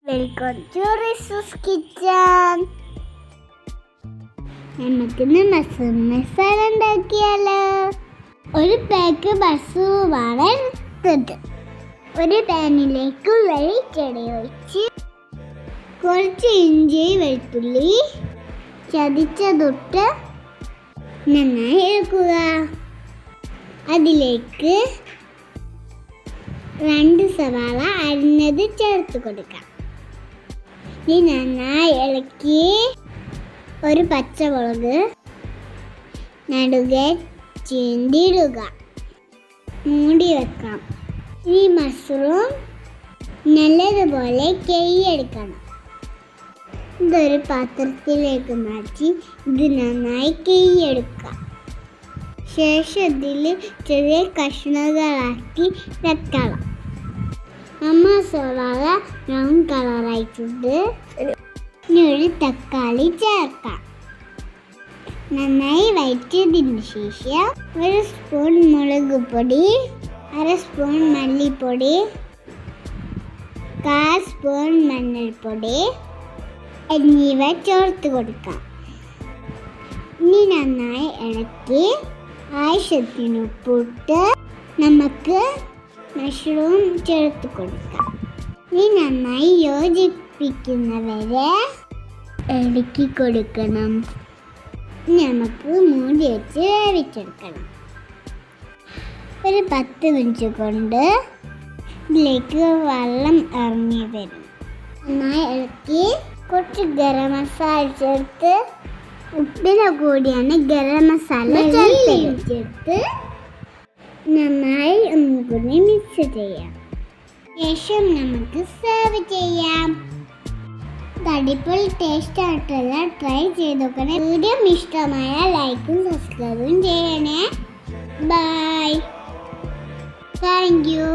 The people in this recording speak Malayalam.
Welcome to റിസൂസ് kitchen. നമുക്കിന്ന് മസാല ഉണ്ടാക്കിയാലോ. ഒരു പാക്ക് മസാലയാണ് എടുത്തത്. ഒരു പാനിലേക്ക് വെളിച്ചെണ്ണ ഒഴിച്ച് കുറച്ച് ഇഞ്ചി വെളുത്തുള്ളി ചതച്ചതൊട്ട് നന്നായി എടുക്കുക. അതിലേക്ക് 2 സവാള അരിഞ്ഞത് ചേർത്ത് കൊടുക്കാം. ഇനി നന്നായി ഇളക്കി ഒരു പച്ചമുളക് നടുകെ ചീന്തിയിടുക. മൂടി വെക്കാം. ഈ മഷ്റൂം നല്ലതുപോലെ കഴുകിയെടുക്കണം. ഇതൊരു പാത്രത്തിലേക്ക് മാറ്റി ഇത് നന്നായി കഴുകിയെടുക്കാം. ശേഷം ഇതിൽ ചെറിയ കഷ്ണങ്ങളാക്കി വെക്കണം. സവാള ബ്രൗൺ കളറായിട്ടുണ്ട്. ഇനി ഒരു തക്കാളി ചേർക്കാം. നന്നായി വഴറ്റിയതിന് ശേഷം 1 സ്പൂൺ മുളക് പൊടി, 1/2 സ്പൂൺ മല്ലിപ്പൊടി, 1/4 സ്പൂൺ മഞ്ഞൾപ്പൊടി എന്നിവ ചേർത്ത് കൊടുക്കാം. ഇനി നന്നായി ഇളക്കി ആവശ്യത്തിന് ഉപ്പിട്ട് നമുക്ക് മഷ്റൂം ചേർത്ത് കൊടുക്കാം. ഇനി നന്നായി യോജിപ്പിക്കുന്നവരെ ഇളക്കി കൊടുക്കണം. നമുക്ക് മൂടി വെച്ച് വേവിച്ചെടുക്കണം. ഒരു 10 മിനിറ്റ് കൊണ്ട് ഇതിലേക്ക് വെള്ളം ഇറങ്ങി വരും. നന്നായി ഇളക്കി കുറച്ച് ഗരം മസാല ചേർത്ത് ഉപ്പിന് കൂടിയാണ് ഗരം മസാല ചേർത്ത് നന്നായി ഒന്നുകൂടി മിക്സ് ചെയ്യാം. ശേഷം നമുക്ക് സെർവ് ചെയ്യാം. അടിപൊളി ടേസ്റ്റ് ആയിട്ടുള്ള ട്രൈ ചെയ്ത് നോക്കണേ. വീഡിയോ ഇഷ്ടമായ ലൈക്കും സബ്സ്ക്രൈബും ചെയ്യണേ. ബൈ. Thank you.